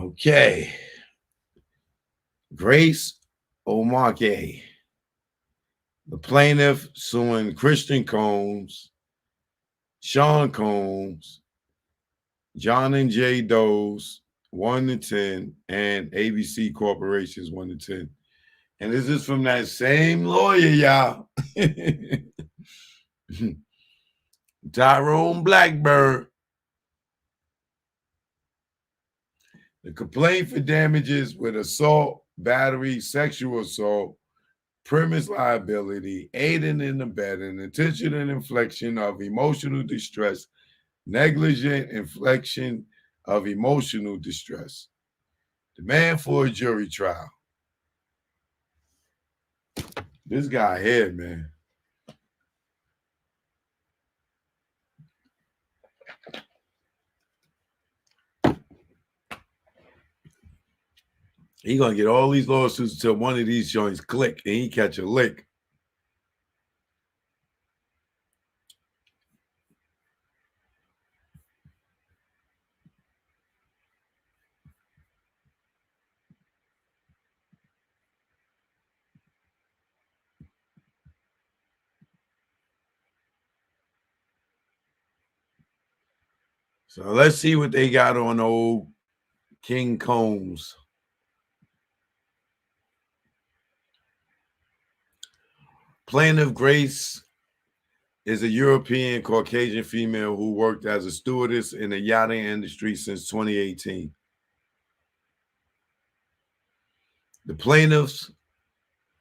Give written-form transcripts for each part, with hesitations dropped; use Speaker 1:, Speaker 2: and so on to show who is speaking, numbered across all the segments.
Speaker 1: Okay. Grace O'Markey, the plaintiff suing Christian Combs, Sean Combs, John and Jay Doe's 1 to 10, and ABC Corporation's 1 to 10. And this is from that same lawyer, y'all. Tyrone Blackburn. The complaint for damages with assault, battery, sexual assault, premise liability, aiding and abetting, intention and infliction of emotional distress, negligent infliction of emotional distress. Demand for a jury trial. This guy here, man. He gonna get all these lawsuits until one of these joints click and he catch a lick. So let's see what they got on old King Combs. Plaintiff Grace is a European Caucasian female who worked as a stewardess in the yachting industry since 2018. The plaintiff's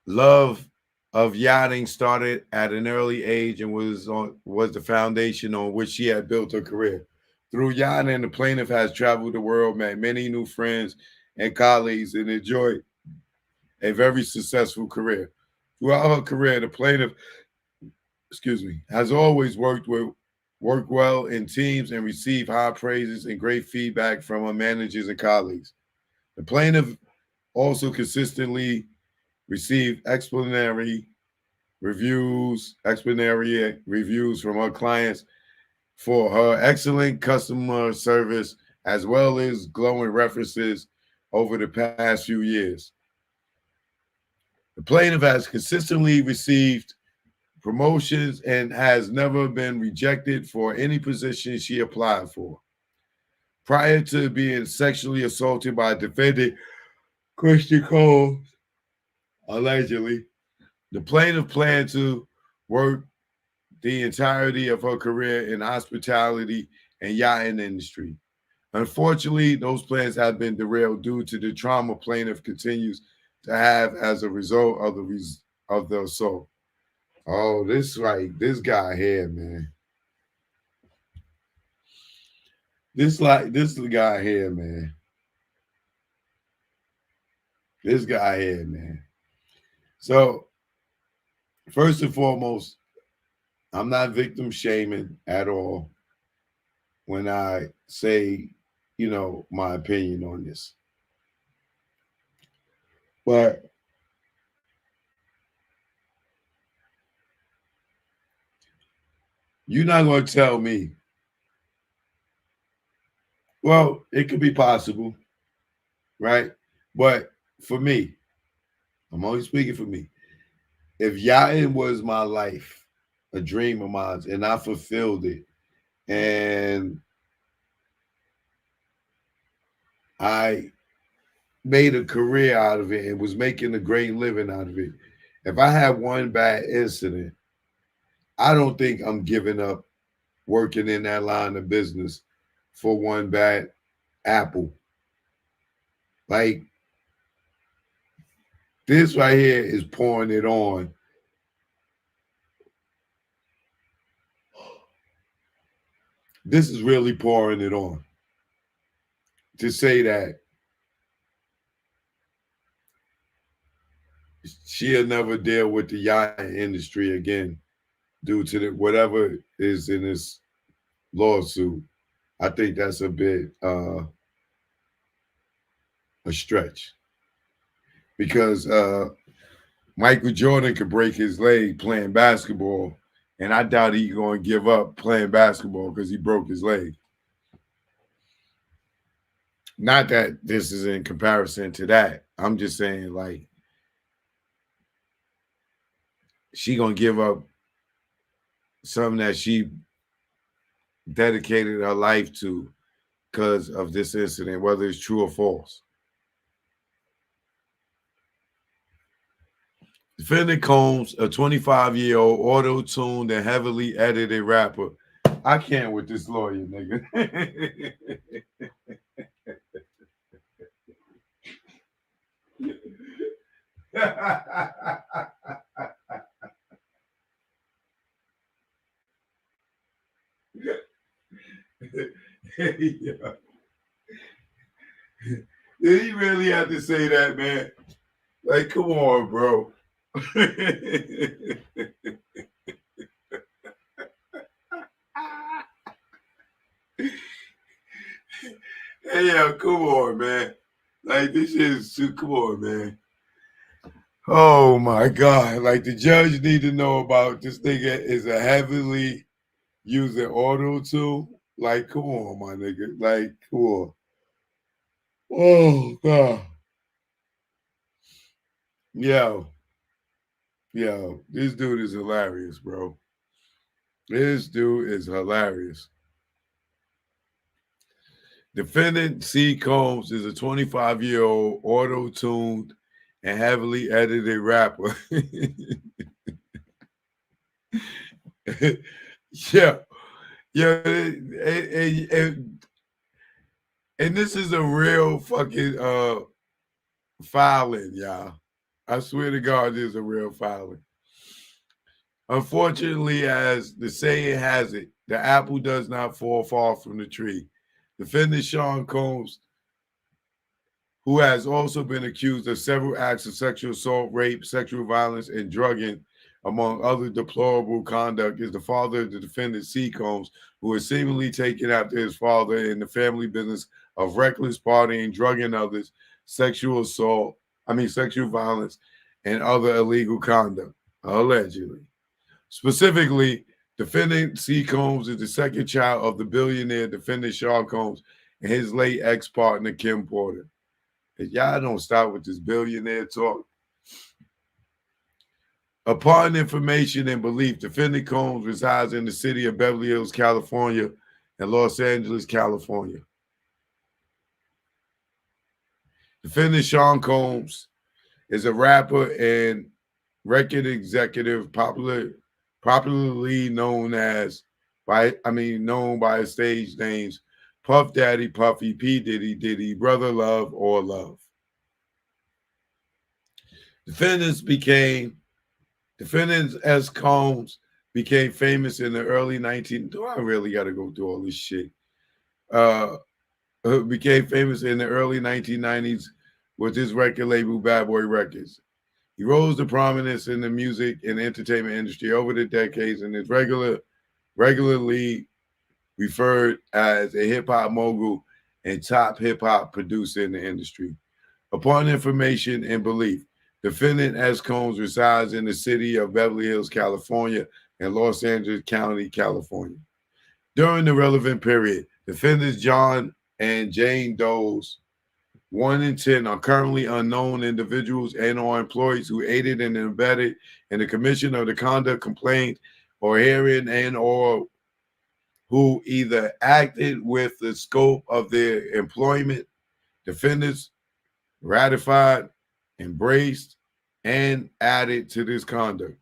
Speaker 1: love of yachting started at an early age and was the foundation on which she had built her career. Through yachting, the plaintiff has traveled the world, met many new friends and colleagues, and enjoyed a very successful career. Throughout her career, the plaintiff, has always worked well in teams and received high praises and great feedback from her managers and colleagues. The plaintiff also consistently received explanatory reviews from her clients for her excellent customer service, as well as glowing references over the past few years. The plaintiff has consistently received promotions and has never been rejected for any position she applied for. Prior to being sexually assaulted by defendant Christian Combs, allegedly, the plaintiff planned to work the entirety of her career in hospitality and yachting industry. Unfortunately, those plans have been derailed due to the trauma plaintiff continues to have as a result of the assault. Oh, this guy here, man. This guy here, man. This guy here, man. So, first and foremost, I'm not victim shaming at all when I say, my opinion on this. But you're not going to tell me. Well, it could be possible, right? But for me, I'm only speaking for me. If yachting was my life, a dream of mine, and I fulfilled it, and I made a career out of it and was making a great living out of it, if I had one bad incident, I don't think I'm giving up working in that line of business for one bad apple. Like, this right here is pouring it on. This is really pouring it on. To say that she'll never deal with the yachting industry again due to whatever is in this lawsuit, I think that's a bit a stretch. Because Michael Jordan could break his leg playing basketball, and I doubt he's going to give up playing basketball because he broke his leg. Not that this is in comparison to that. I'm just saying, like, she gonna give up something that she dedicated her life to because of this incident, whether it's true or false. Defendant Combs, a 25-year-old auto-tuned and heavily edited rapper. I can't with this lawyer, nigga. Yeah. Did he really have to say that, man? Like, come on, bro. Hey, yo, come on, man. Like, this shit is too, come on, man. Oh my God. Like, the judge need to know about this nigga is a heavily using auto tune. Like, come on, my nigga. Like, come on. Oh God. Yo, yo, this dude is hilarious, bro. This dude is hilarious. Defendant C. Combs is a 25-year-old auto-tuned and heavily edited rapper. Yeah, yeah, and this is a real fucking filing, y'all. I swear to God, this is a real filing. Unfortunately, as the saying has it, the apple does not fall far from the tree. Defendant Sean Combs, who has also been accused of several acts of sexual assault, rape, sexual violence, and drugging, among other deplorable conduct, is the father of the defendant C. Combs, who is seemingly taken after his father in the family business of reckless partying, drugging others, sexual violence, and other illegal conduct, allegedly. Specifically, defendant C. Combs is the second child of the billionaire defendant Sean Combs and his late ex-partner Kim Porter. If y'all don't stop with this billionaire talk. Upon information and belief, defendant Combs resides in the city of Beverly Hills, California, and Los Angeles, California. Defendant Sean Combs is a rapper and record executive, popularly known by his stage names Puff Daddy, Puffy, P Diddy, Diddy, Brother Love, or Love. Defendants as Combs became famous in the early 19. Do I really got to go through all this shit? Became famous in the early 1990s with his record label Bad Boy Records. He rose to prominence in the music and entertainment industry over the decades and is regularly referred as a hip hop mogul and top hip hop producer in the industry. Upon information and belief, defendant S. Combs resides in the city of Beverly Hills, California, and Los Angeles County, California. During the relevant period, defendants John and Jane Doe's 1 and 10 are currently unknown individuals and or employees who aided and abetted in the commission of the conduct complaint or hearing and or who either acted with the scope of their employment, defendants ratified, embraced, and added to this conduct.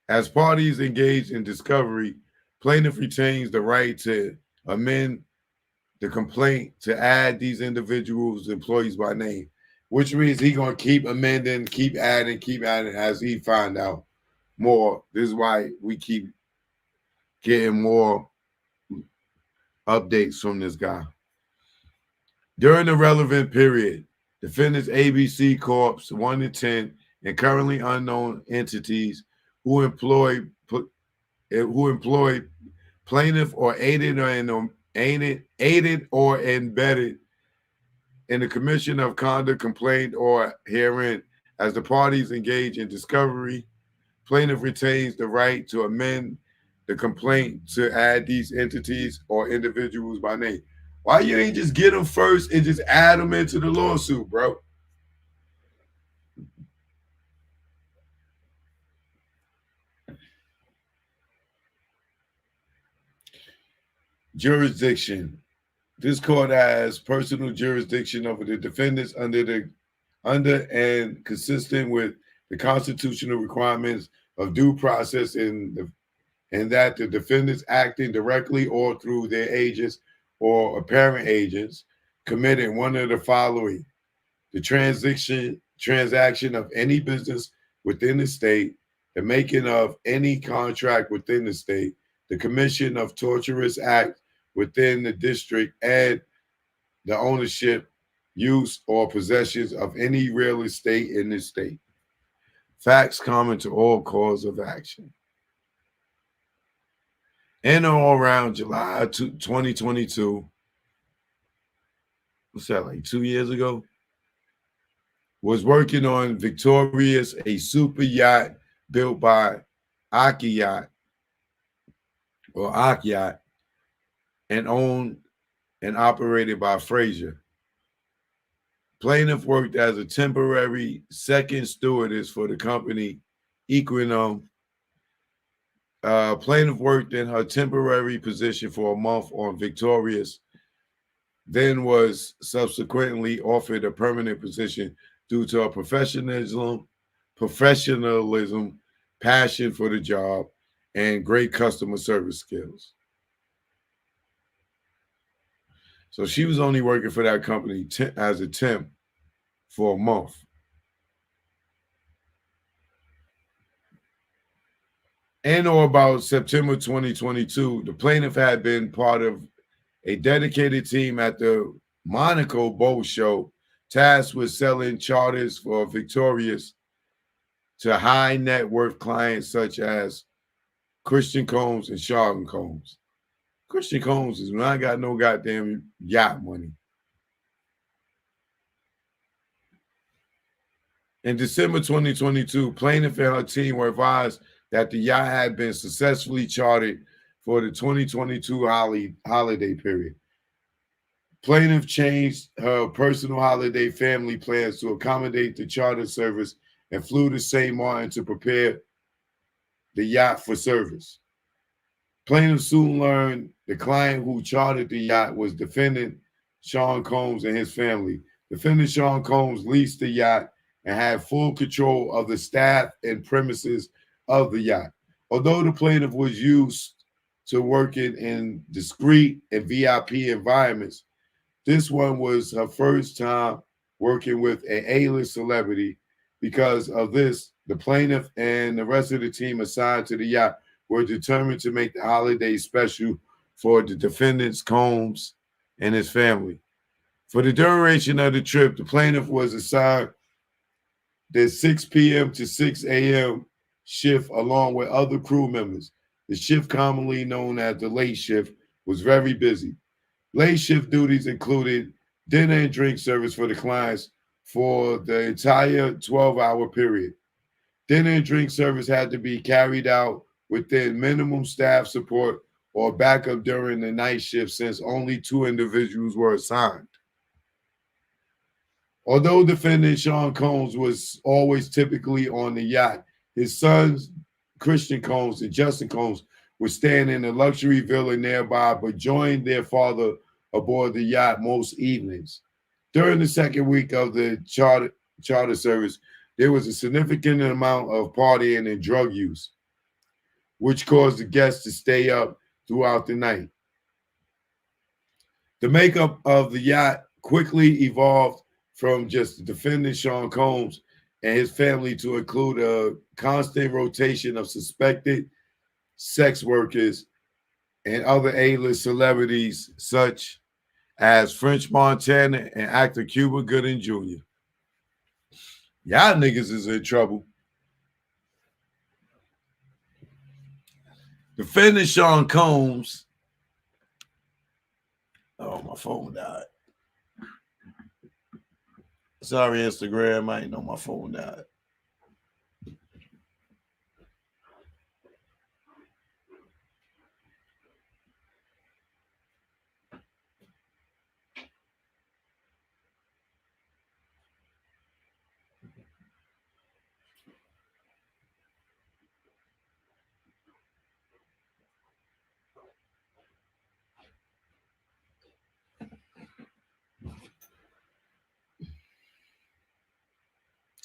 Speaker 1: As parties engaged in discovery, plaintiff retains the right to amend the complaint to add these individuals' employees by name, which means he's going to keep amending, keep adding as he find out more. This is why we keep getting more updates from this guy. During the relevant period, defendants ABC Corps 1 and 10 and currently unknown entities who employ plaintiff or aided or embedded in the commission of conduct, complaint, or herein. As the parties engage in discovery, plaintiff retains the right to amend the complaint to add these entities or individuals by name. Why you ain't just get them first and just add them into the lawsuit, bro? Jurisdiction. This court has personal jurisdiction over the defendants under and consistent with the constitutional requirements of due process and that the defendants acting directly or through their agents or apparent agents committed one of the following: the transaction of any business within the state, the making of any contract within the state, the commission of tortious act within the district, and the ownership, use, or possessions of any real estate in the state. Facts common to all cause of action. In or around July 2022, what's that, like 2 years ago? Was working on Victorious, a super yacht built by Aki Yacht and owned and operated by Fraser. Plaintiff worked as a temporary second stewardess for the company Equinome. Plaintiff worked in her temporary position for a month on Victorious, then was subsequently offered a permanent position due to her professionalism, passion for the job, and great customer service skills. So she was only working for that company as a temp for a month. In or about September 2022, the plaintiff had been part of a dedicated team at the Monaco Boat Show tasked with selling charters for Victorious to high net worth clients such as Christian Combs and Sean Combs. Christian Combs is when I got no goddamn yacht money. In December 2022, plaintiff and her team were advised that the yacht had been successfully chartered for the 2022 holiday period. Plaintiff changed her personal holiday family plans to accommodate the charter service and flew to St. Martin to prepare the yacht for service. Plaintiff soon learned the client who chartered the yacht was defendant Sean Combs and his family. Defendant Sean Combs leased the yacht and had full control of the staff and premises of the yacht. Although the plaintiff was used to working in discreet and VIP environments, this one was her first time working with an A-list celebrity. Because of this, the plaintiff and the rest of the team assigned to the yacht were determined to make the holiday special for the defendant's Combs and his family. For the duration of the trip, the plaintiff was assigned the 6 p.m. to 6 a.m. shift along with other crew members. The shift, commonly known as the late shift, was very busy. Late shift duties included dinner and drink service for the clients for the entire 12-hour period. Dinner and drink service had to be carried out within minimum staff support or backup during the night shift since only 2 individuals were assigned. Although defendant Sean Combs was always typically on the yacht, his sons, Christian Combs and Justin Combs, were staying in a luxury villa nearby but joined their father aboard the yacht most evenings. During the second week of the charter service, there was a significant amount of partying and drug use, which caused the guests to stay up throughout the night. The makeup of the yacht quickly evolved from just the defendant Sean Combs and his family to include a constant rotation of suspected sex workers and other A-list celebrities such as French Montana and actor Cuba Gooding Jr. Y'all niggas is in trouble. Defendant Sean Combs. Oh, my phone died. Sorry, Instagram. I ain't know my phone died.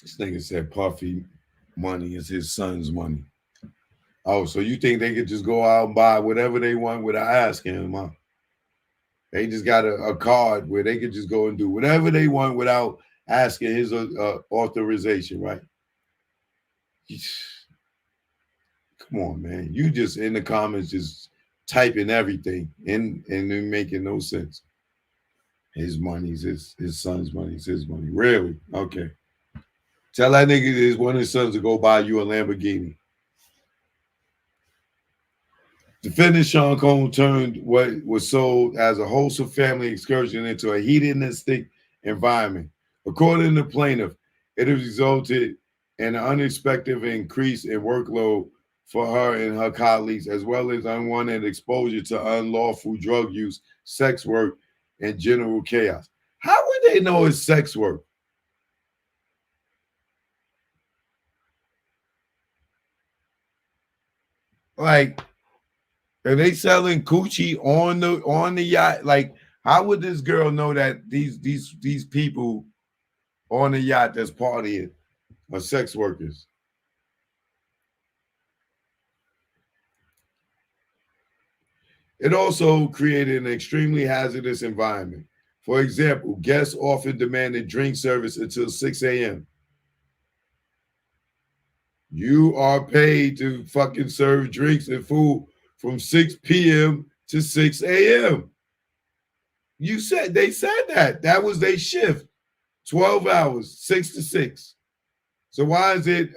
Speaker 1: This nigga said Puffy money is his son's money. Oh, so you think they could just go out and buy whatever they want without asking him, huh? They just got a card where they could just go and do whatever they want without asking his authorization, right? Come on, man. You just in the comments just typing everything and making no sense. His money's his son's money. It's his money. Really? Okay. Tell that nigga is one of his sons to go buy you a Lamborghini. Defendant Sean Combs turned what was sold as a wholesome family excursion into a hedonistic environment. According to the plaintiff, it has resulted in an unexpected increase in workload for her and her colleagues, as well as unwanted exposure to unlawful drug use, sex work, and general chaos. How would they know it's sex work? Like, are they selling coochie on the yacht? Like, how would this girl know that these people on the yacht that's partying are sex workers? It also created an extremely hazardous environment. For example, guests often demanded drink service until 6 a.m. You are paid to fucking serve drinks and food from 6 p.m. to 6 a.m. They said that was their shift, 12 hours, 6 to 6. So why is it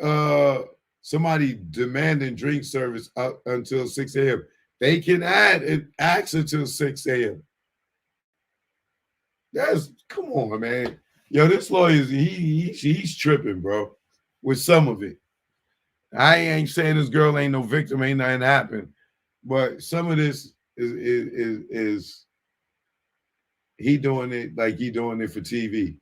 Speaker 1: somebody demanding drink service up until 6 a.m.? They can add it acts until 6 a.m. Come on, man. Yo, this lawyer he's tripping, bro, with some of it. I ain't saying this girl ain't no victim, ain't nothing happened, but some of this is he doing it like he doing it for TV.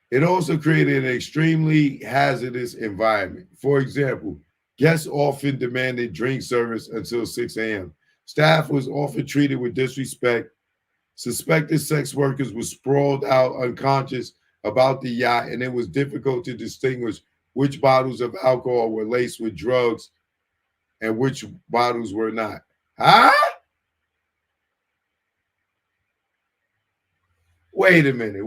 Speaker 1: It also created an extremely hazardous environment. For example, guests often demanded drink service until 6 a.m. Staff was often treated with disrespect. Suspected sex workers were sprawled out unconscious about the yacht, and it was difficult to distinguish which bottles of alcohol were laced with drugs and which bottles were not. Huh? Wait a minute.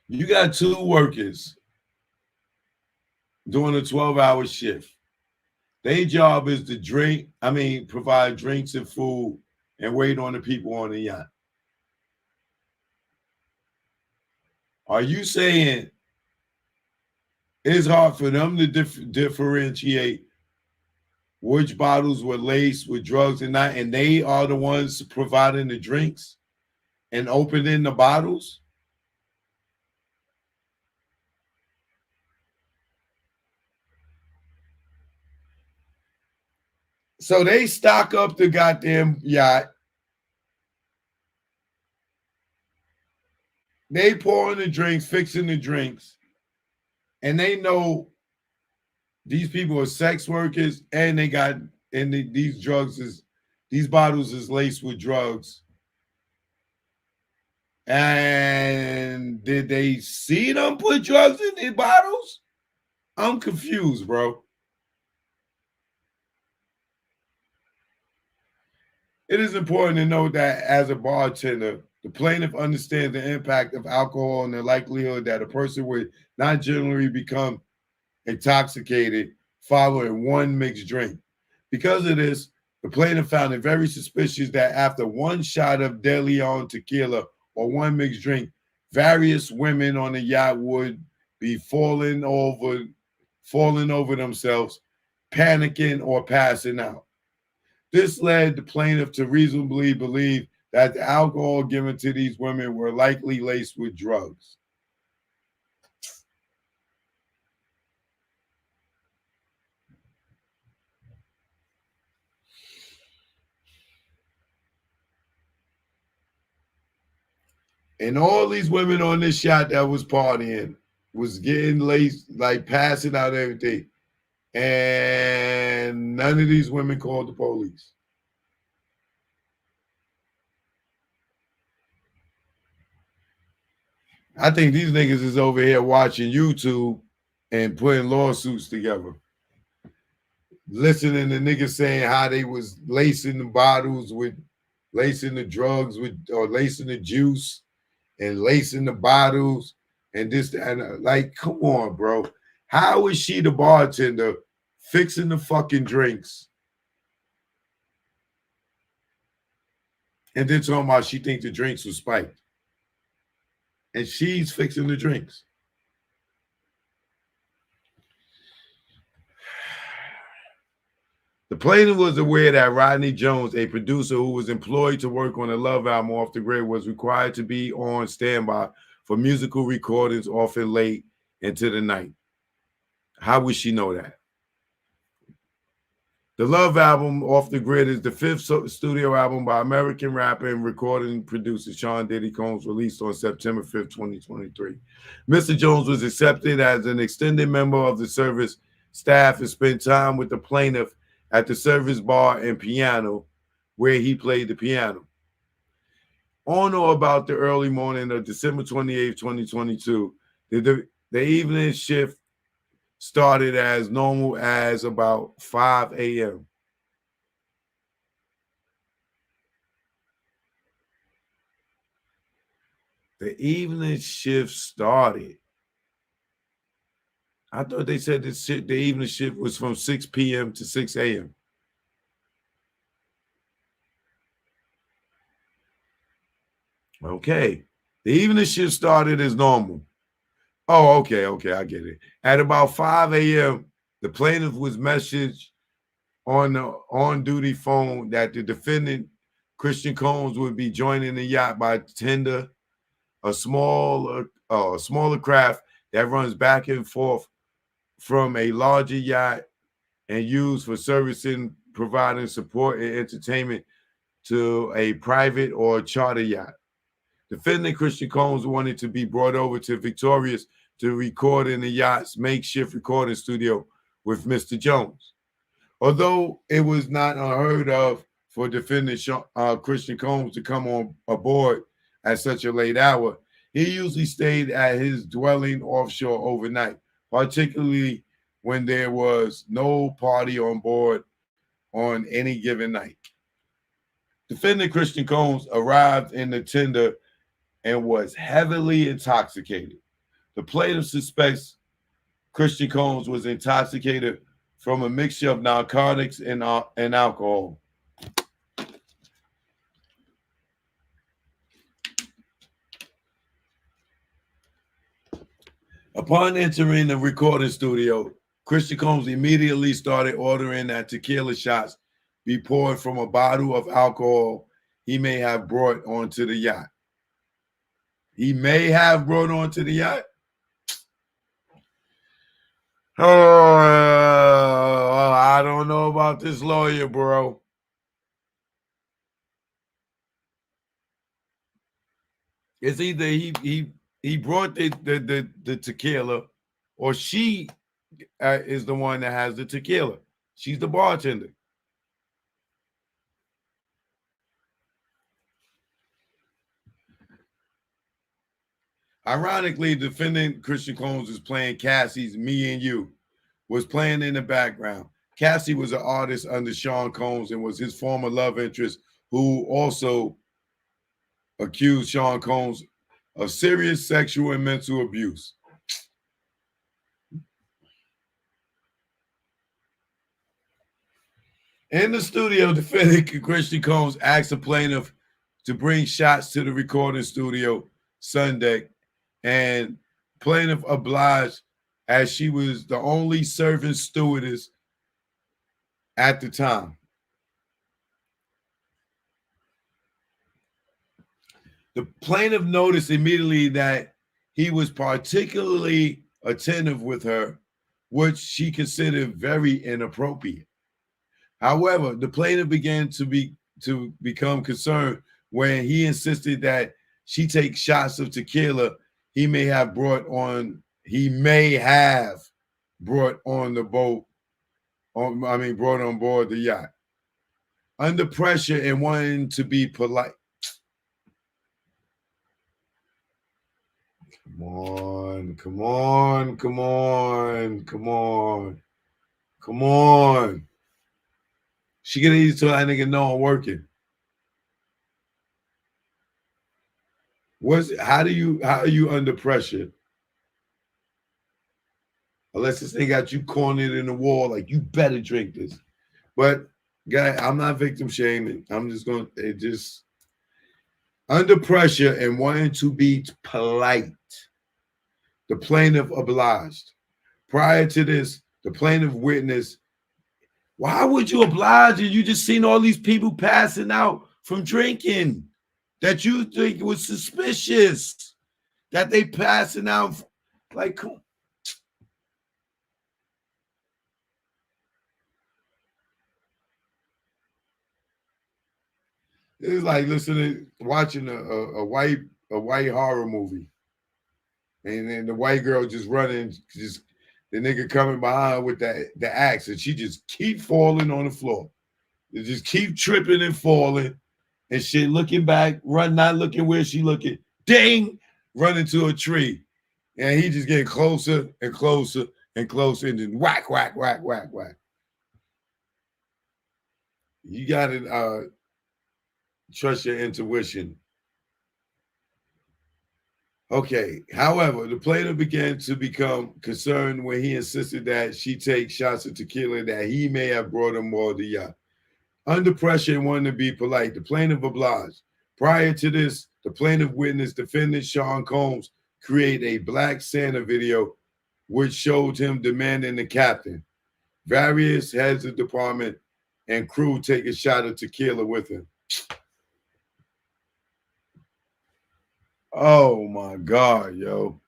Speaker 1: You got two workers doing a 12-hour shift. Their job is to provide drinks and food and wait on the people on the yacht. Are you saying it's hard for them to differentiate which bottles were laced with drugs and not, and they are the ones providing the drinks and opening the bottles? So they stock up the goddamn yacht. They pouring the drinks, fixing the drinks, and they know these people are sex workers, and these bottles is laced with drugs. And did they see them put drugs in their bottles? I'm confused, bro. It is important to note that as a bartender, the plaintiff understands the impact of alcohol and the likelihood that a person would not generally become intoxicated following one mixed drink. Because of this, the plaintiff found it very suspicious that after one shot of De Leon tequila or one mixed drink, various women on the yacht would be falling over themselves, panicking or passing out. This led the plaintiff to reasonably believe that the alcohol given to these women were likely laced with drugs. And all these women on this yacht that was partying was getting laced, like passing out everything. And none of these women called the police. I think these niggas is over here watching YouTube and putting lawsuits together. Listening to niggas saying how they was lacing the bottles with, lacing the drugs with, or lacing the juice and lacing the bottles and this, and like, come on, bro. How is she the bartender fixing the fucking drinks? And then talking about she thinks the drinks were spiked. And she's fixing the drinks. The plaintiff was aware that Rodney Jones, a producer who was employed to work on the Love album Off the Grid, was required to be on standby for musical recordings often late into the night. How would she know that? The Love album Off the Grid is the fifth studio album by American rapper and recording producer Sean Diddy Combs, released on September 5th, 2023. Mr. Jones was accepted as an extended member of the service staff and spent time with the plaintiff at the service bar and piano, where he played the piano. On or about the early morning of December 28th, 2022, the evening shift started as normal as about 5 a.m. The evening shift started. I thought they said the evening shift was from 6 p.m. to 6 a.m. Okay. The evening shift started as normal. Oh, okay, I get it. At about 5 a.m., the plaintiff was messaged on the on-duty phone that the defendant, Christian Combs, would be joining the yacht by tender, a smaller craft that runs back and forth from a larger yacht and used for servicing, providing support and entertainment to a private or charter yacht. Defendant Christian Combs wanted to be brought over to Victorious to record in the yacht's makeshift recording studio with Mr. Jones. Although it was not unheard of for defendant Christian Combs to come on aboard at such a late hour, he usually stayed at his dwelling offshore overnight, particularly when there was no party on board on any given night. Defendant Christian Combs arrived in the tender and was heavily intoxicated. The plaintiff suspects Christian Combs was intoxicated from a mixture of narcotics and alcohol. Upon entering the recording studio, Christian Combs immediately started ordering that tequila shots be poured from a bottle of alcohol he may have brought onto the yacht. He may have brought onto the yacht? Oh, I don't know about this lawyer, bro. It's either he brought the tequila, or she is the one that has the tequila. She's the bartender. Ironically, defendant Christian Combs was playing Cassie's Me and You, was playing in the background. Cassie was an artist under Sean Combs and was his former love interest, who also accused Sean Combs of serious sexual and mental abuse. In the studio, defendant Christian Combs asked the plaintiff to bring shots to the recording studio Sunday, and plaintiff obliged, as she was the only serving stewardess at the time. The plaintiff noticed immediately that he was particularly attentive with her, which she considered very inappropriate. However, the plaintiff began to become concerned when he insisted that she take shots of tequila he may have brought on he may have brought on the boat, brought on board the yacht. Under pressure and wanting to be polite. Come on, come on, come on, come on, come on. She gonna eat so that nigga know I'm working. How are you under pressure? Unless this thing got you cornered in the wall, like you better drink this. But guy, I'm not victim shaming. I'm just going to just under pressure and wanting to be polite. The plaintiff obliged. Prior to this, the plaintiff witnessed. Why would you oblige? You just seen all these people passing out from drinking that you think was suspicious that they passing out. Like, come on. It's like watching a white horror movie, and then the white girl just running, just the nigga coming behind with the axe, and she just keep falling on the floor. They just keep tripping and falling, and shit. Looking back, not looking where she looking. Ding, running to a tree, and he just getting closer and closer and closer, and then whack, whack, whack, whack, whack. You got to trust your intuition. Okay. However, the plaintiff began to become concerned when he insisted that she take shots of tequila that he may have brought him aboard the yacht. Under pressure and wanting to be polite, the plaintiff obliged. Prior to this, the plaintiff witnessed defendant Sean Combs create a Black Santa video which showed him demanding the captain, various heads of department, and crew take a shot of tequila with him. Oh my God, yo.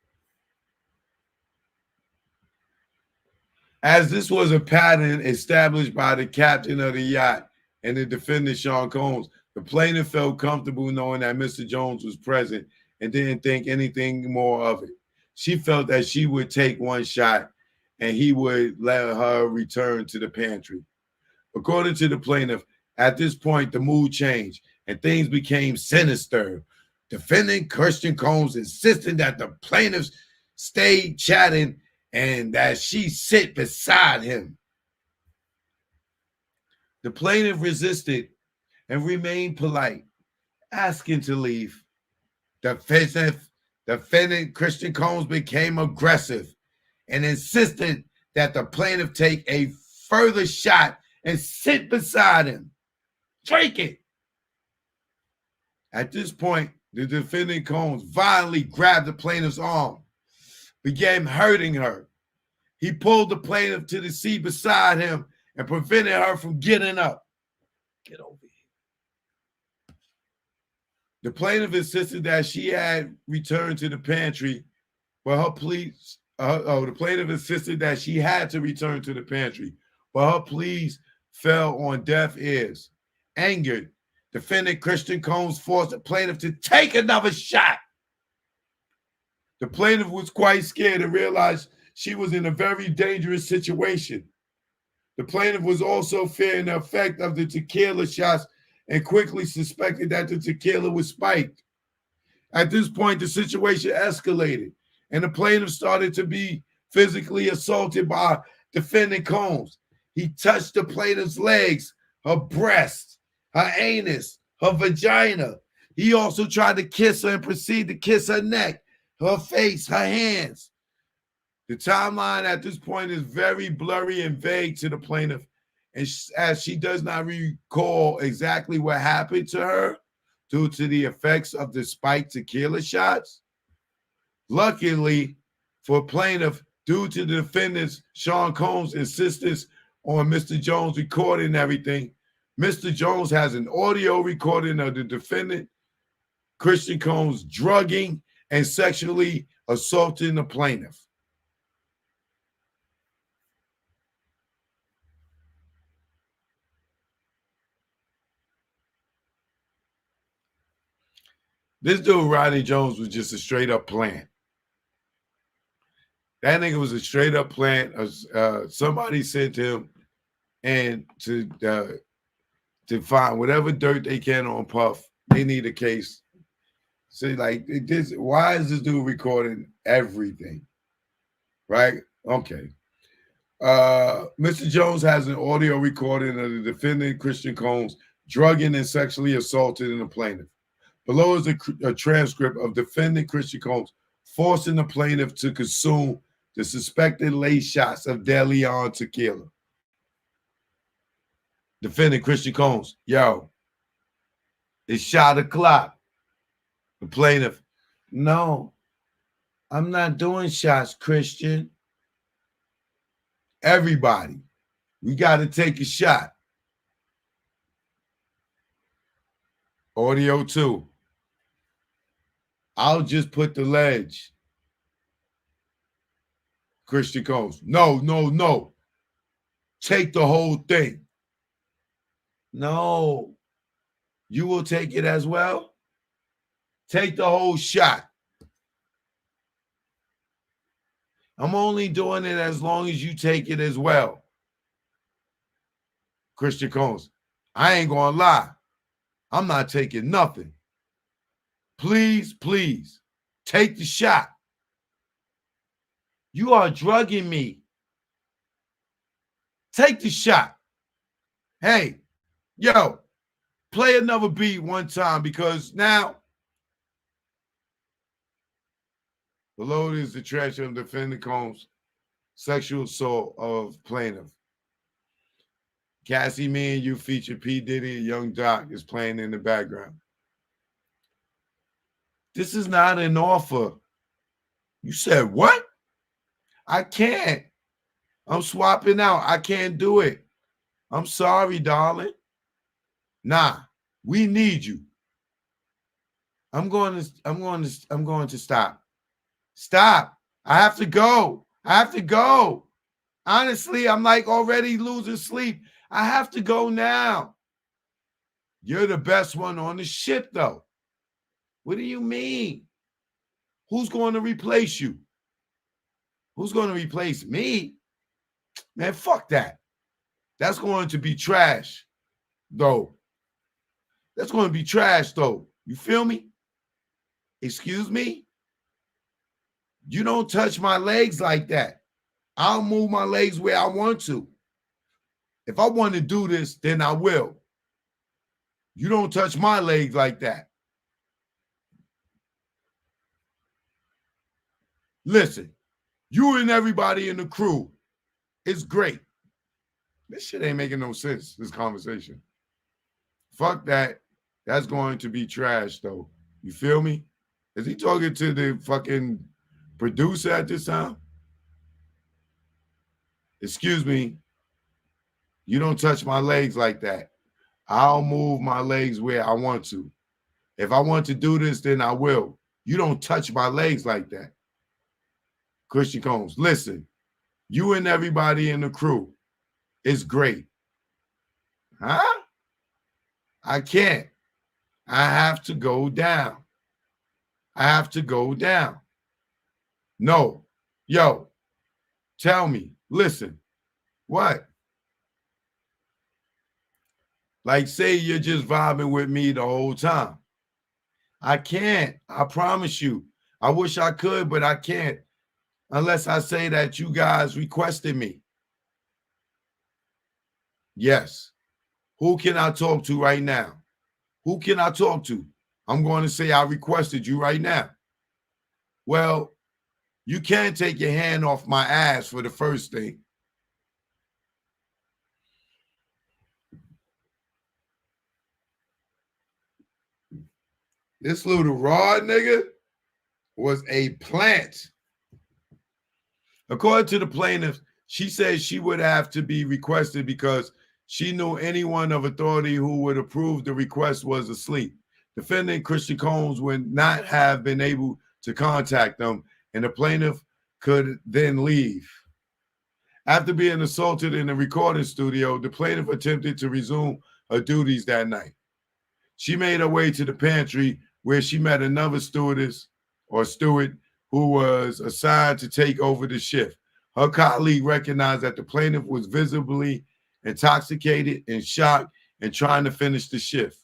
Speaker 1: As this was a pattern established by the captain of the yacht and the defendant, Sean Combs, the plaintiff felt comfortable knowing that Mr. Jones was present and didn't think anything more of it. She felt that she would take one shot and he would let her return to the pantry. According to the plaintiff, at this point, the mood changed and things became sinister. Defendant Christian Combs insisted that the plaintiffs stayed chatting and that she sit beside him. The plaintiff resisted and remained polite, asking to leave. Defendant Christian Combs became aggressive and insisted that the plaintiff take a further shot and sit beside him. Drink it. At this point, the defendant Combs violently grabbed the plaintiff's arm, began hurting her. He pulled the plaintiff to the seat beside him and prevented her from getting up. Get over here. The plaintiff insisted that she had returned to the pantry, but her pleas. The plaintiff insisted that she had to return to the pantry, but her pleas fell on deaf ears. Angered, defendant Christian Combs forced the plaintiff to take another shot. The plaintiff was quite scared and realized she was in a very dangerous situation. The plaintiff was also fearing the effect of the tequila shots and quickly suspected that the tequila was spiked. At this point, the situation escalated, and the plaintiff started to be physically assaulted by defendant Combs. He touched the plaintiff's legs, her breast, her anus, her vagina. He also tried to kiss her and proceeded to kiss her neck, her face, her hands. The timeline at this point is very blurry and vague to the plaintiff, and as she does not recall exactly what happened to her due to the effects of the spiked tequila shots. Luckily for plaintiff, due to the defendant's Sean Combs' insistence on Mr. Jones recording everything, Mr. Jones has an audio recording of the defendant, Christian Combs, drugging and sexually assaulting the plaintiff. This dude, Rodney Jones, was just a straight up plant. That nigga was a straight up plant. Somebody sent him and to find whatever dirt they can on Puff. They need a case. So like this, why is this dude recording everything? Right? Okay. Mr. Jones has an audio recording of the defendant, Christian Combs, drugging and sexually assaulted the plaintiff. Below is a transcript of defendant Christian Combs forcing the plaintiff to consume the suspected late shots of De Leon tequila. Defendant Christian Combs, yo, it's shot o'clock. The plaintiff, no, I'm not doing shots, Christian. Everybody, we got to take a shot. Audio 2. I'll just put the ledge. Christian Combs, no. Take the whole thing. No. You will take it as well? Take the whole shot. I'm only doing it as long as you take it as well. Christian Combs, I ain't gonna lie. I'm not taking nothing. Please, take the shot. You are drugging me. Take the shot. Hey, yo, play another beat one time because now below is the trash of defendant Combs' sexual assault of plaintiff. Cassie, Me and You feature P. Diddy and Young Doc is playing in the background. This is not an offer. You said what? I can't. I'm swapping out. I can't do it. I'm sorry, darling. Nah, we need you. I'm going to stop. Stop. I have to go. Honestly, I'm like already losing sleep. I have to go now. You're the best one on the ship, though. What do you mean? Who's going to replace you? Who's going to replace me? Man, fuck that. That's going to be trash, though. That's going to be trash, though. You feel me? Excuse me? You don't touch my legs like that. I'll move my legs where I want to. If I want to do this, then I will. You don't touch my legs like that. Listen, you and everybody in the crew, it's great. This shit ain't making no sense, this conversation. Fuck that. That's going to be trash, though. You feel me? Is he talking to the fucking producer at this time? Excuse me. You don't touch my legs like that. I'll move my legs where I want to. If I want to do this, then I will. You don't touch my legs like that. Christian Combs, listen, you and everybody in the crew, it's great. Huh? I can't. I have to go down. No. Yo, tell me. Listen. What? Like, say you're just vibing with me the whole time. I can't. I promise you. I wish I could, but I can't. Unless I say that you guys requested me. Yes. Who can I talk to right now? Who can I talk to? I'm going to say I requested you right now. Well, you can't take your hand off my ass for the first thing. This little Rod nigga was a plant. According to the plaintiff, she said she would have to be requested because she knew anyone of authority who would approve the request was asleep. Defendant Christian Combs would not have been able to contact them, and the plaintiff could then leave. After being assaulted in the recording studio, the plaintiff attempted to resume her duties that night. She made her way to the pantry where she met another steward who was assigned to take over the shift. Her colleague recognized that the plaintiff was visibly intoxicated, in shock, and trying to finish the shift.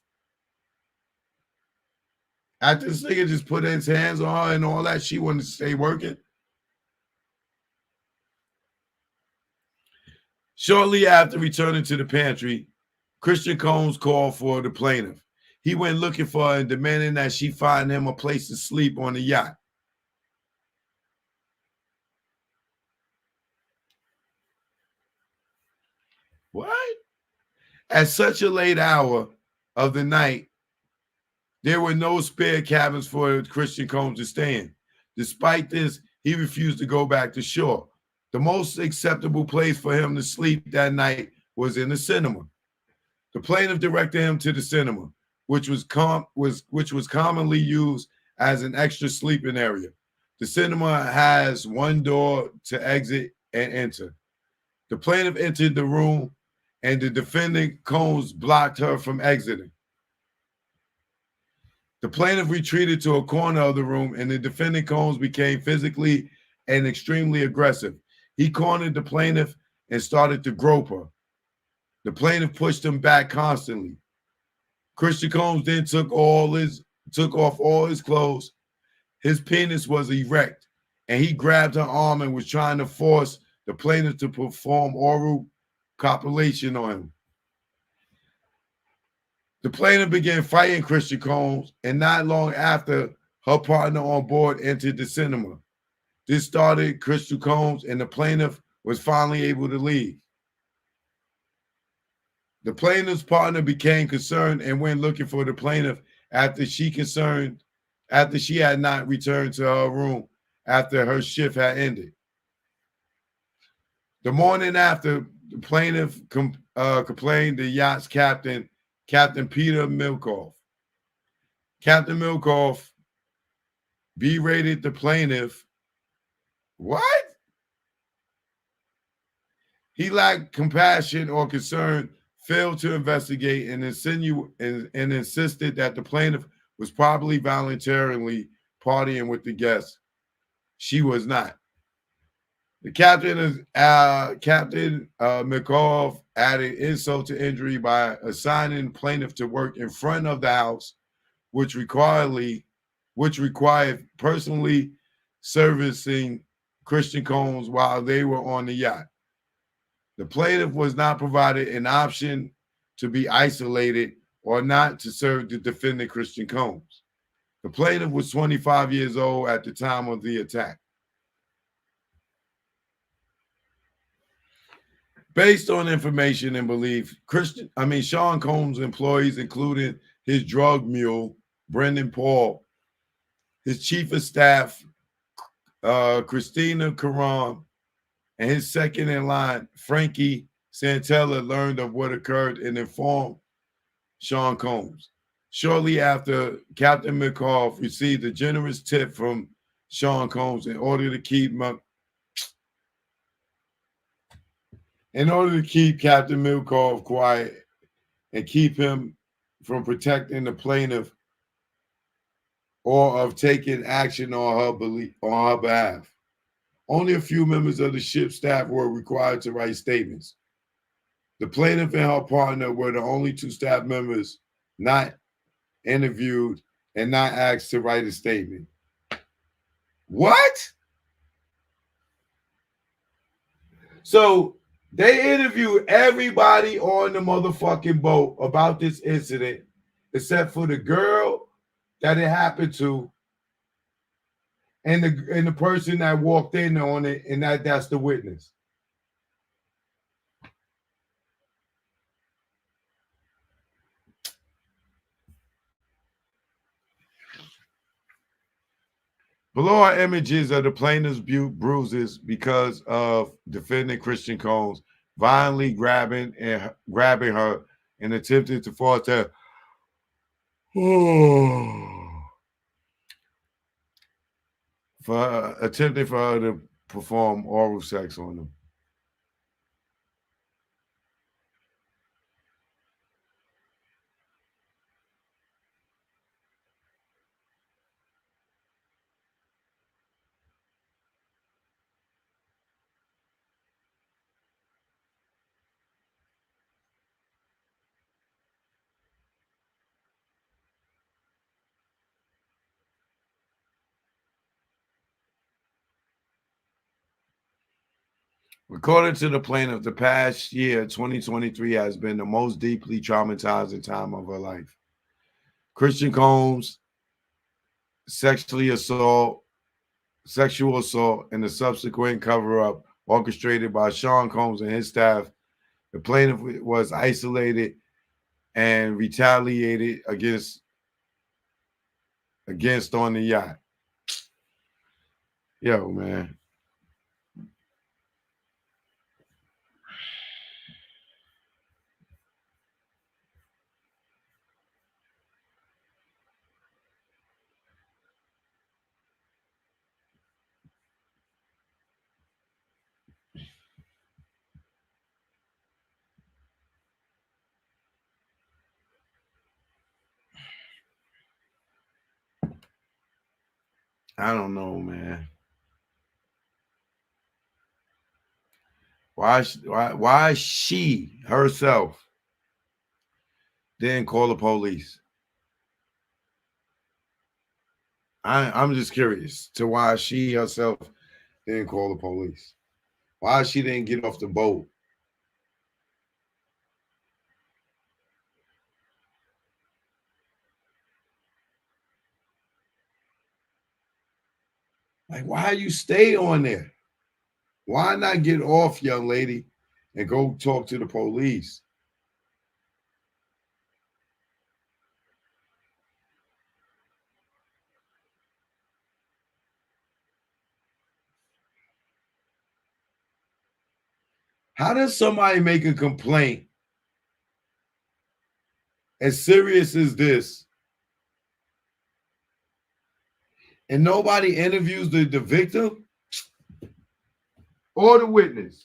Speaker 1: After this nigga just put his hands on her and all that, she wanted to stay working. Shortly after returning to the pantry, Christian Combs called for the plaintiff. He went looking for her and demanding that she find him a place to sleep on the yacht. What? At such a late hour of the night, there were no spare cabins for Christian Combs to stay in. Despite this, he refused to go back to shore. The most acceptable place for him to sleep that night was in the cinema. The plaintiff directed him to the cinema, which was commonly used as an extra sleeping area. The cinema has one door to exit and enter. The plaintiff entered the room, and the defendant Combs blocked her from exiting. The plaintiff retreated to a corner of the room, and the defendant Combs became physically and extremely aggressive. He cornered the plaintiff and started to grope her. The plaintiff pushed him back constantly. Christian Combs then took off all his clothes. His penis was erect, and he grabbed her arm and was trying to force the plaintiff to perform oral copulation on him. The plaintiff began fighting Christian Combs, and not long after, her partner on board entered the cinema. This started Christian Combs, and the plaintiff was finally able to leave. The plaintiff's partner became concerned and went looking for the plaintiff after she had not returned to her room after her shift had ended. The morning after, the plaintiff complained to yacht's captain, Captain Peter Milkoff. Captain Milkoff berated the plaintiff. What? He lacked compassion or concern, failed to investigate, and insisted that the plaintiff was probably voluntarily partying with the guests. She was not. The captain Milkoff added insult to injury by assigning the plaintiff to work in front of the house, which required personally servicing Christian Combs while they were on the yacht. The plaintiff was not provided an option to be isolated or not to serve the defendant Christian Combs. The plaintiff was 25 years old at the time of the attack. Based on information and belief, Sean Combs' employees, including his drug mule, Brendan Paul, his chief of staff, Christina Caron, and his second in line, Frankie Santella, learned of what occurred and informed Sean Combs. Shortly after, Captain Milkoff received a generous tip from Sean Combs in order to keep Captain Milkoff quiet and keep him from protecting the plaintiff or of taking action on her behalf. Only a few members of the ship's staff were required to write statements. The plaintiff and her partner were the only two staff members not interviewed and not asked to write a statement. What? So they interviewed everybody on the motherfucking boat about this incident, except for the girl that it happened to, and the person that walked in on it, and that's the witness. Below are images of the plaintiff's bruises because of defendant Christian Combs violently grabbing her and attempting to force her attempting for her to perform oral sex on them. According to the plaintiff, the past year, 2023, has been the most deeply traumatizing time of her life. Christian Combs' sexual assault, and the subsequent cover-up orchestrated by Sean Combs and his staff. The plaintiff was isolated and retaliated against on the yacht. Yo, man. I don't know, man. Why she herself didn't call the police? I'm just curious to why she herself didn't call the police. Why she didn't get off the boat? Like, why you stay on there? Why not get off, young lady, and go talk to the police? How does somebody make a complaint as serious as this and nobody interviews the victim or the witness?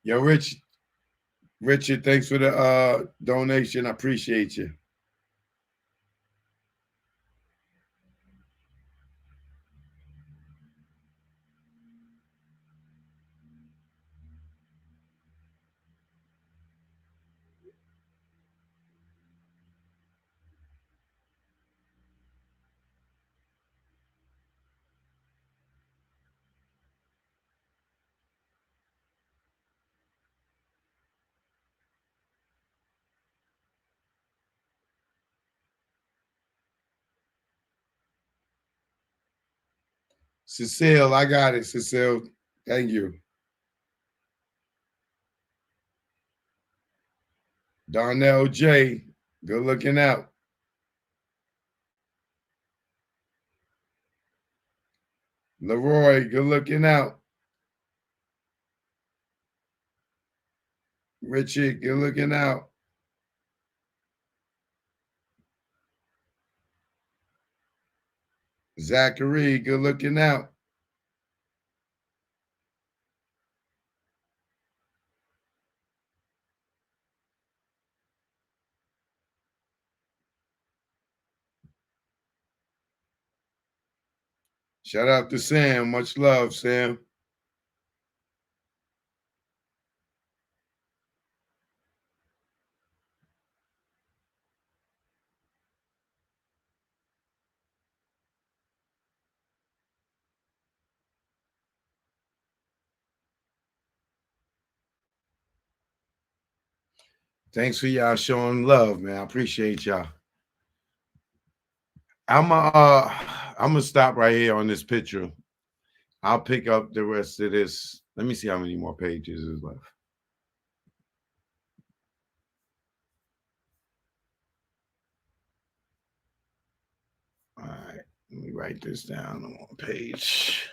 Speaker 1: Yo, Richard, thanks for the donation. I appreciate you. Cecile, I got it. Cecile, thank you. Darnell J, good looking out. Leroy, good looking out. Richard, good looking out. Zachary, good looking out. Shout out to Sam. Much love, Sam. Thanks for y'all showing love, man. I appreciate y'all. I'm gonna stop right here on this picture. I'll pick up the rest of this. Let me see how many more pages is left. All right, let me write this down on page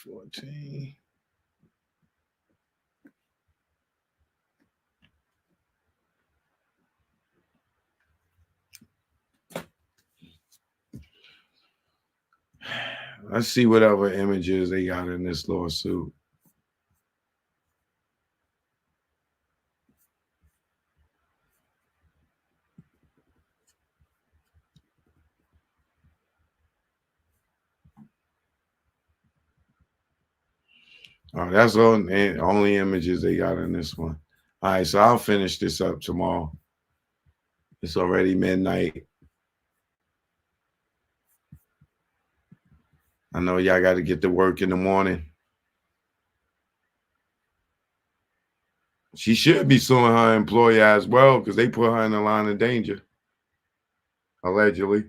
Speaker 1: 14. Let's see what other images they got in this lawsuit. Oh, that's all, only images they got in this one. All right, so I'll finish this up tomorrow. It's already midnight. I know y'all got to get to work in the morning. She should be suing her employer as well because they put her in a line of danger, allegedly.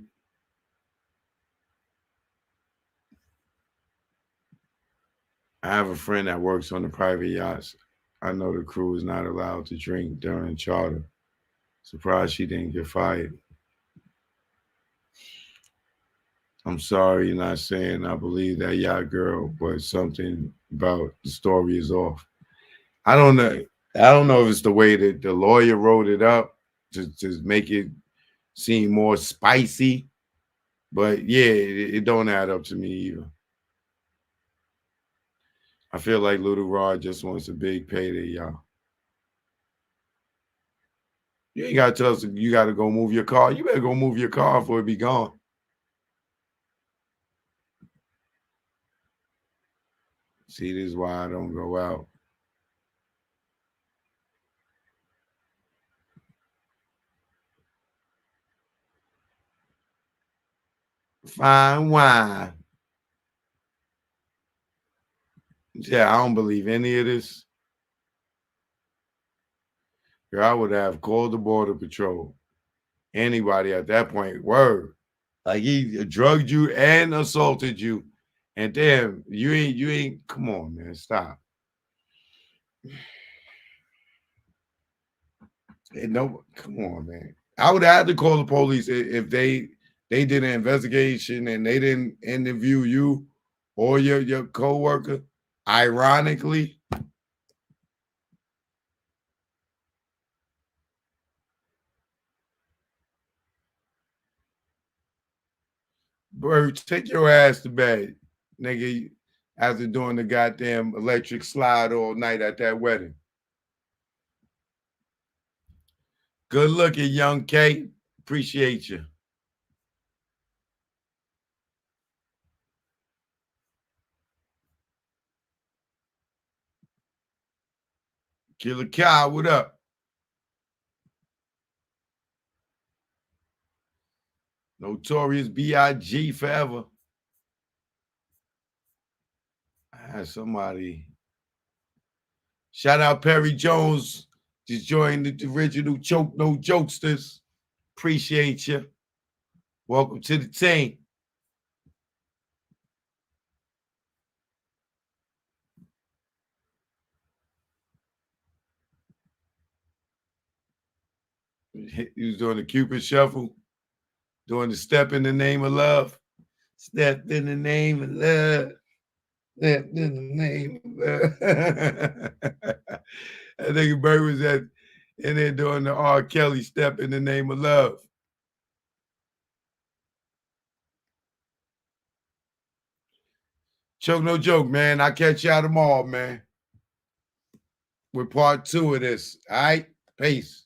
Speaker 1: I have a friend that works on the private yachts. I know the crew is not allowed to drink during charter. Surprised she didn't get fired. I'm sorry, not saying I believe that yacht girl, but something about the story is off. I don't know. I don't know if it's the way that the lawyer wrote it up to make it seem more spicy, but yeah, it don't add up to me either. I feel like Little Rod just wants a big payday, y'all. You ain't got to tell us you got to go move your car. You better go move your car before it be gone. See, this is why I don't go out. Fine wine. Yeah, I don't believe any of this. Girl, I would have called the Border Patrol. Anybody at that point, word. Like he drugged you and assaulted you. And damn, you ain't, come on, man, stop. And no, come on, man. I would have to call the police if they did an investigation and they didn't interview you or your co-worker. Ironically, bro, take your ass to bed, nigga, after doing the goddamn electric slide all night at that wedding. Good looking, young K. Appreciate you. Killer Kyle, what up? Notorious B.I.G. forever. I had somebody. Shout out Perry Jones. Just joined the original Choke No Jokesters. Appreciate you. Welcome to the team. He was doing the Cupid Shuffle, doing the Step in the Name of Love. Step in the name of love. Step in the name of love. I think Bird was in there doing the R. Kelly Step in the Name of Love. Choke No Joke, man. I'll catch y'all tomorrow, man. With part 2 of this. All right? Peace.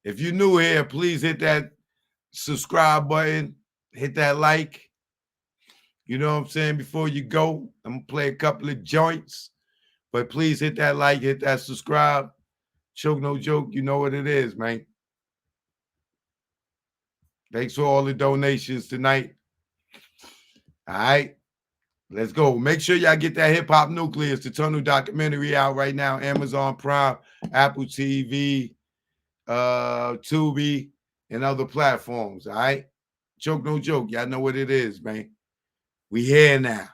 Speaker 1: If you're new here, please hit that subscribe button. Hit that like. You know what I'm saying? Before you go, I'm going to play a couple of joints. But please hit that like, hit that subscribe. Choke No Joke, you know what it is, man. Thanks for all the donations tonight. All right. Let's go. Make sure y'all get that Hip Hop Nucleus, the Tunnel documentary out right now. Amazon Prime, Apple TV, Tubi, and other platforms. All right. Choke No Joke. Y'all know what it is, man. We here now.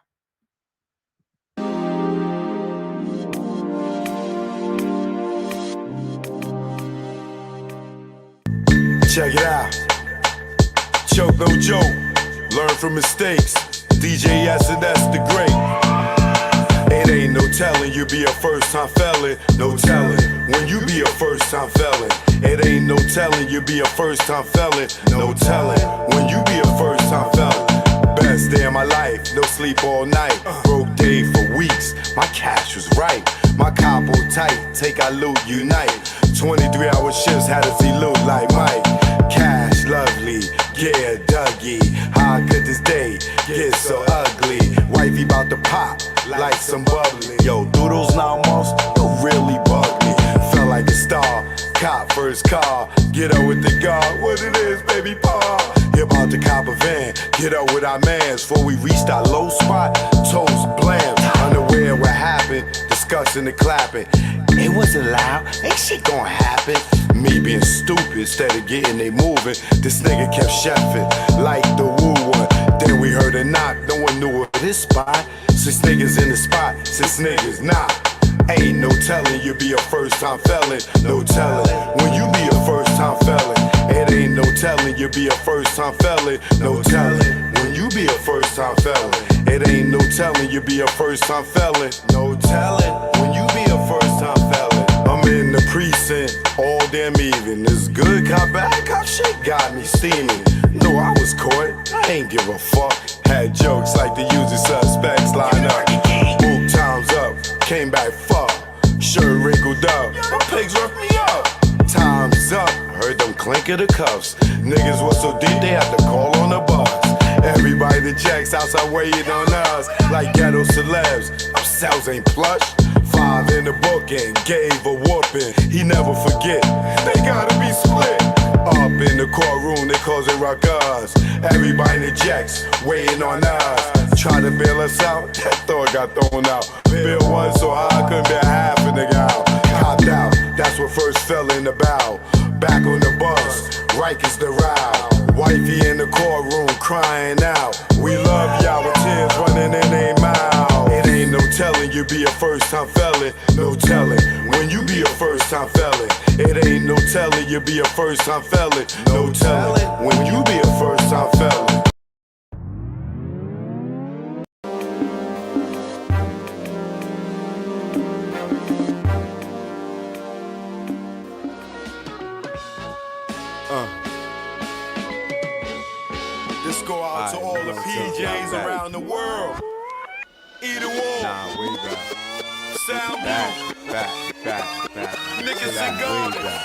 Speaker 2: Check it out. Choke No Joke. Learn from mistakes. DJ S&S the Great. It ain't no telling you be a first-time felon. No telling when you be a first-time felon. It ain't no telling you be a first-time felon. No telling when you be a first-time felon. Best day of my life, no sleep all night. Broke day for weeks, my cash was right. My capo tight, take our loot, unite. 23-hour shifts had to see loot like Mike. Cash lovely, yeah, Dougie. How could this get so ugly. Wifey bout to pop like some bubbly. Yo, through those 9 months, you really bug me. Felt like a star, cop first car. Get up with the guard, what it is, baby pa. He about to cop a van, get up with our mans. Before we reached our low spot, toes blam. Unaware what happened, discussing the clapping. It wasn't loud, ain't shit gonna happen. Me being stupid, instead of getting they moving, this nigga kept chefing like the woo one. Then we heard a knock, no one knew where this spot. 6 niggas in the spot, 6 niggas not. Ain't no telling you be a first time felon, no telling. When you be a first time felon, it ain't no telling you be a first time felon, no telling. When you be a first time felon, it ain't no telling you be a first time felon, no telling. When you be a first time felon, I'm in the precinct all damn even. This good cop, bad cop shit got me steaming. No, I was caught, I ain't give a fuck. Had jokes like the usual suspects line up. Book times up, came back fuck. Shirt wrinkled up, my pigs roughed me up. Time's up, heard them clink of the cuffs. Niggas was so deep they had to call on the bus. Everybody that checks outside waiting on us like ghetto celebs. Our cells ain't plush. 5 in the book and gave a whooping. He never forget, they gotta be split. Up in the courtroom, they cause it ruckus. Everybody in the jacks waiting on us. Try to bail us out, that thought got thrown out. Bill one so high, I couldn't bear half a nigga out. Copped out, that's what first fell in the bow. Back on the bus, Rikers the row. Wifey in the courtroom crying out. We love y'all with tears running in their mouth. It ain't no telling you be a first time felon, no telling. When you be a first time felon, it ain't no telling you be a first time felon, no telling. When you be a first time felon. This go out to all the PJs around the world. Either one.
Speaker 3: Nah, way back.
Speaker 2: Sound
Speaker 3: Back.
Speaker 2: Niggas
Speaker 3: Back,
Speaker 2: and guns.
Speaker 3: way back.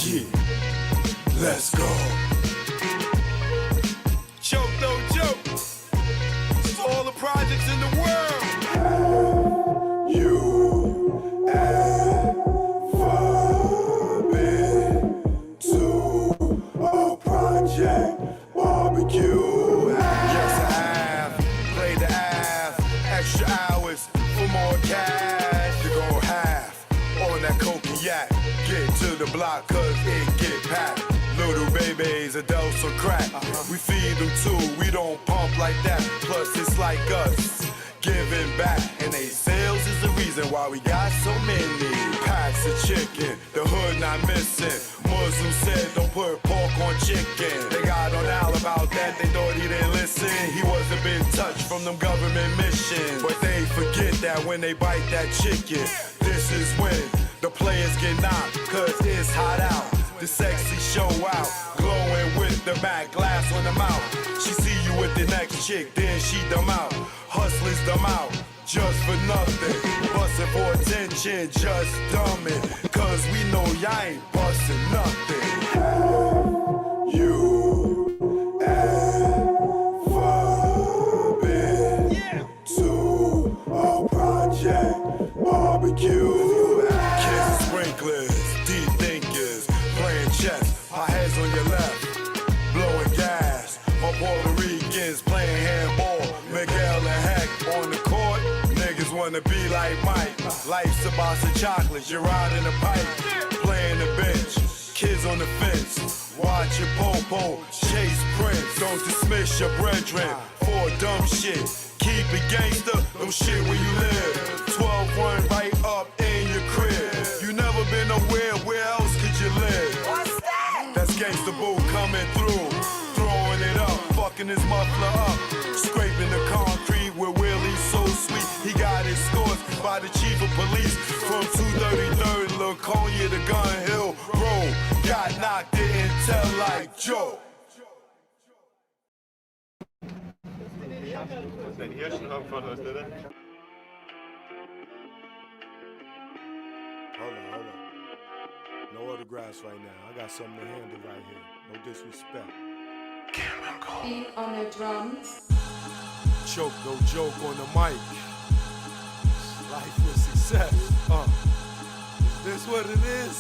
Speaker 2: Yeah, let's go. Choke, no joke. To all the projects in the world. You ever been to a project barbecue? Yes, I have. Played the half. Extra hours for more cash. To go half on that cognac. Get to the block cause it get packed. Little babies, adults on crack. We feed them too, we don't pump like that. Plus it's like us, giving back. And they sales is the reason why we got so many packs of chicken. The hood not missing. Muslim said don't put pork on chicken. They got on Al about that, they thought he didn't listen. He wasn't been touched from them government missions. But they forget that when they bite that chicken, this is when the players get knocked, cause it's hot out. The sexy show out, glowing with the back glass on the mouth. She see you with the next chick, then she dumb out. Hustlers dumb out, just for nothing. Bustin' for attention, just dumbin'. Cause we know y'all ain't bustin' nothing. You ever been to a project barbecue? Kids and sprinklers, deep thinkers, playing chess, our heads on your left, blowing gas. My Puerto Ricans playing handball, Miguel and Heck on the court. Niggas wanna be like Mike. Life's a box of chocolates, you're riding a pipe, playing the bench. Kids on the fence, watch your po-po, chase Prince. Don't dismiss your brethren for dumb shit. Keep it gangster, don't shit where you live. 12-1 right up in your crib. You never been nowhere, where else could you live? What's that? That's Gangsta Boo coming through, throwing it up, fucking his muffler up, scraping the concrete with Willie's so sweet. He got escorted by the chief of police from 233rd Laconia to Gun Hill Road. Got knocked, didn't tell like Joe.
Speaker 4: Den Hirschenhock von uns, oder?
Speaker 2: Hold on. No autographs right now. I got something to handle right here. No disrespect.
Speaker 5: Beat on the drums.
Speaker 2: Choke, no joke on the mic. Life with success. Is this what it is?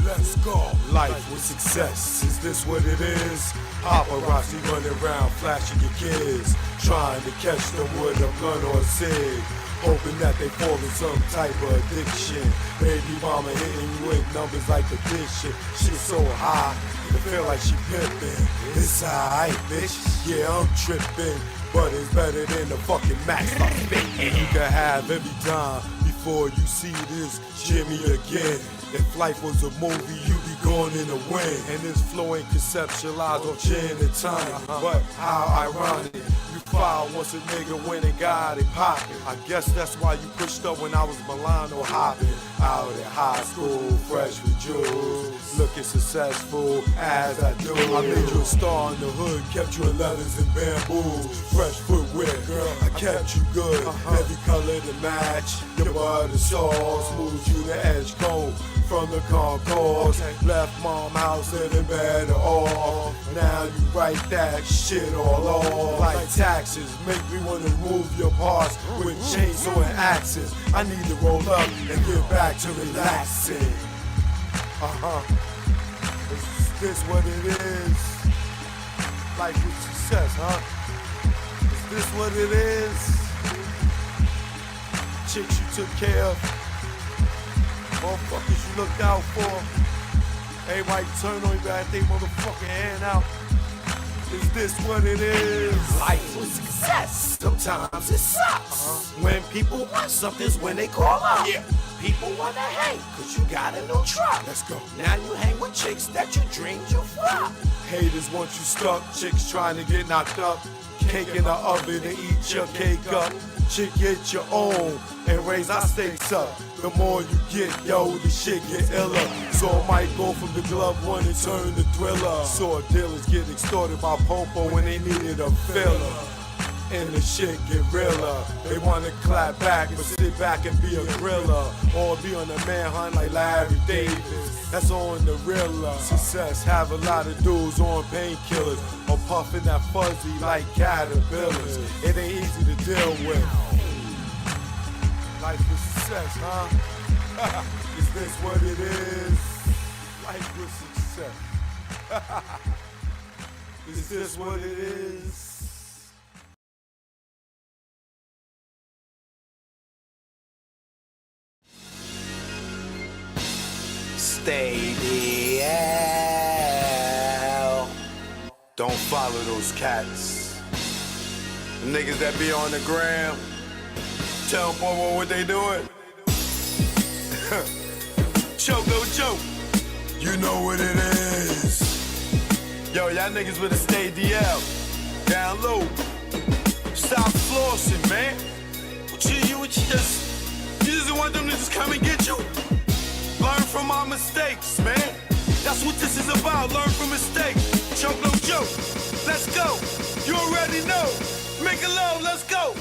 Speaker 2: Let's go. Life with success. Is this what it is? Paparazzi running around flashing your kids, trying to catch them with a blunt or a cig, hoping that they fall in some type of addiction. Baby mama hitting you with numbers like addiction. Shit so high, you feel like she pimping. It's alright, bitch. Yeah, I'm tripping, but it's better than the fucking max. And you can have every time before you see this Jimmy again. If life was a movie, you'd be going in the wind. And this flow ain't conceptualized on gin and tonic. But how ironic, you foul once a nigga went and got it poppin'. I guess that's why you pushed up when I was Milano hopping. Out at high school, fresh with jewels, looking successful as I do. I made you a star in the hood, kept you in leathers and bamboos. Fresh footwear, girl, I kept you good. Every color to match, your butter sauce, moved you to edge comb. From the concourse, left mom house living better off. Now you write that shit all off. Like taxes, make me wanna remove your parts with chainsaw and axes. I need to roll up and get back to relaxing. Is this what it is? Life with success, huh? Is this what it is? Chicks you took care of, motherfuckers you looked out for. Everybody turn on you, got they motherfucking hand out. Is this what it is?
Speaker 6: Life was success. Sometimes it sucks. When people want something's when they call up.
Speaker 2: Yeah.
Speaker 6: People wanna hate, cause you got a new truck.
Speaker 2: Let's go.
Speaker 6: Now you hang with chicks that you dreamed you fuck.
Speaker 2: Haters want you stuck, chicks trying to get knocked up. Cake in the oven and eat your cake up. Chick, get your own and raise our stakes up. The more you get, yo, the shit get iller. So I might go from the glove one and turn to thriller. Saw dealers get extorted by Popo when they needed a filler. And the shit get realer. They wanna clap back, but sit back and be a griller. Or be on a manhunt like Larry Davis. That's on the realer. Success have a lot of dudes on painkillers or puffing that fuzzy like caterpillars. It ain't easy to deal with. Life with success, huh? Is this what it is? Life with success. Is this what it is?
Speaker 6: Stay the hell.
Speaker 2: Don't follow those cats. The niggas that be on the gram. Tell Bobo what they doing. Choke, no joke. You know what it is. Yo, y'all niggas better stay DL. Down low. Stop flossing, man. You just want them to just come and get you. Learn from our mistakes, man. That's what this is about. Learn from mistakes. Choke, no joke. Let's go. You already know. Make it low. Let's go.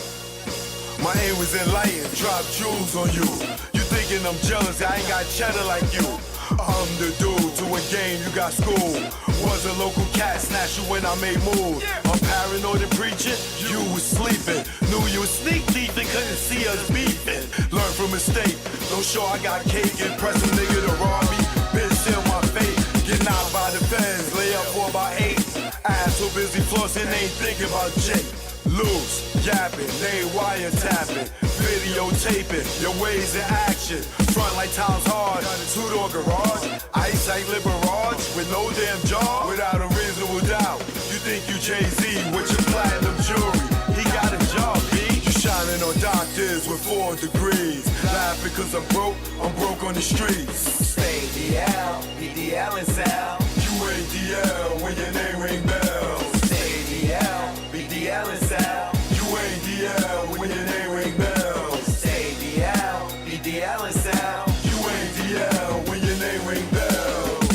Speaker 2: My aim was enlightened. Drop jewels on you. You thinking I'm jealous? I ain't got cheddar like you. I'm the dude to a game. You got school. Was a local cat snatch you when I made moves. I'm paranoid and preaching. You was sleeping. Knew you was sneak thief and couldn't see us beefing. Learn from mistake. Don't show I got cake. Impress a nigga to rob me. Bitch in my face. Get knocked by the feds. Lay up for about 8. Ass so busy flossing, ain't thinking about Jake. Loose, yapping, they wiretapping, videotaping, your ways in action. Front like Tom's hard, two-door garage, ice like Liberage, with no damn jaw, without a reasonable doubt. You think you Jay-Z with your platinum jewelry? He got a job, B. You shining on doctors with 4 degrees. Laughing cause I'm broke on the streets.
Speaker 6: Stay DL, BDL and Sal.
Speaker 2: You ain't DL when your name ring bells.
Speaker 6: Stay DL, BDL and Sal.
Speaker 2: You ain't DL when your name ring bells.
Speaker 6: Stay DL, BDL and Sal.
Speaker 2: You ain't DL when your name ring bells.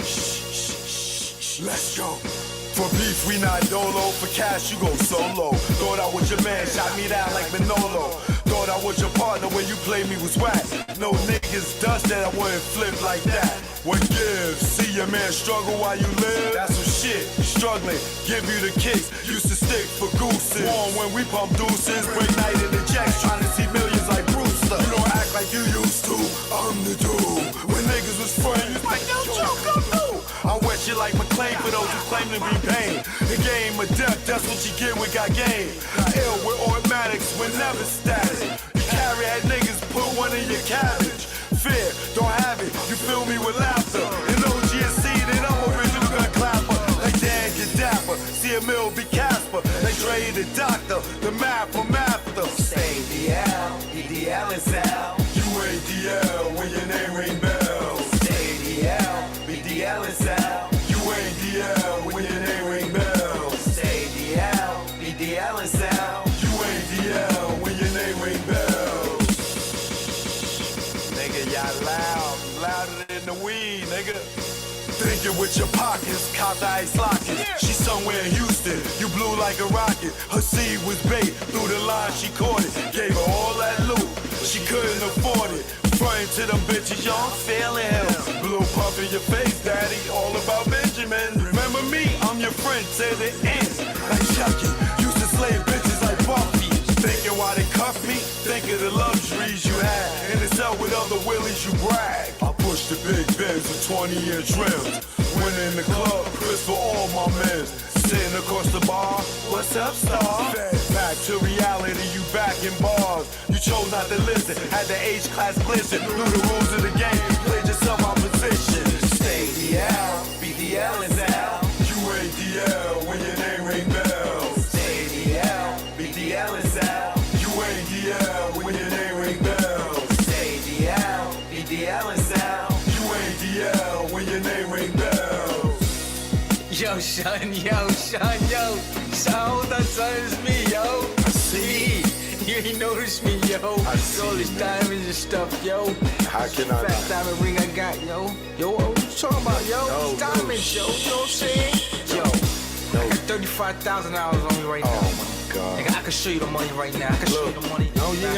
Speaker 2: Shh, let's go. For beef, we not dolo. For cash, you go solo. Thought I was your man, shot me down like Manolo. Thought I was your partner when you played me was whack. No niggas dust that I wouldn't flip like that. What gives? See your man struggle while you live? That's some shit. Struggling, give you the kicks. Used to stick for gooses. Born when we pump deuces. Break night in the jacks, trying to see millions like Brewster. You don't act like you used to. I'm the dude. When niggas was friends, like yo, Joe, come through. I wet you like McClain for those who claim to be pain. The game of death, that's what you get with got game. Ill with automatics, we're never static. You carry at niggas, put one in your cabbage. Fear, don't have it, you fill me with laughter. In OGSC, then I'm original gun clapper. Like Dan get dapper, see a mill be Casper. Like Dre the doctor, the math from after.
Speaker 6: Stay DL, EDL is L.
Speaker 2: You ADL when your name ring bells.
Speaker 6: Stay DL, BDL is L.
Speaker 2: You ADL when your name ring bells.
Speaker 6: Stay DL, BDL is L.
Speaker 2: You ADL when your name ring bells. Nigga, y'all loud, louder than the weed, nigga. Thinking with your pockets, cop the ice locket. She somewhere in Houston, you blew like a rocket. Her seed was bait, through the line she caught it. Gave her all that loot, she couldn't afford it. Frontin' to them bitches, y'all feeling hell. Blue puff in your face, daddy, all about Benjamin. Remember me, I'm your friend to the end. Like Chucky, used to slay bitches like Buffy. Thinking why they cuff me, think of the luxuries you had. In the cell with other willies, you brag. I push the big Benz with 20-year trims. When in the club, Chris for all my men. Sitting across the bar, what's up, star? Back to reality, you back in bars. You chose not to listen, had the H-class glisten. Knew the rules of the game, played yourself out position.
Speaker 6: Stay DL, BDL is L.
Speaker 2: You ADL when your name ring bells.
Speaker 6: Stay DL, BDL is L.
Speaker 2: You ADL when your name ring bells.
Speaker 6: Stay DL, BDL is L.
Speaker 2: You ADL when your name ring bells.
Speaker 5: Yo, son, yo. Son, that son is me, yo.
Speaker 2: I see.
Speaker 5: You ain't noticed me, yo.
Speaker 2: I see,
Speaker 5: All these
Speaker 2: man.
Speaker 5: diamonds and stuff, yo.
Speaker 2: How can I
Speaker 5: Fat
Speaker 2: not?
Speaker 5: diamond ring I got, yo. Yo, what you talking about, yo?
Speaker 2: No,
Speaker 5: These diamonds, yo. You know what I'm saying? Yo, I got $35,000 on me right now.
Speaker 2: Oh my God.
Speaker 5: Nigga, I can show you the money right now. I can show you the money.
Speaker 2: No, you ain't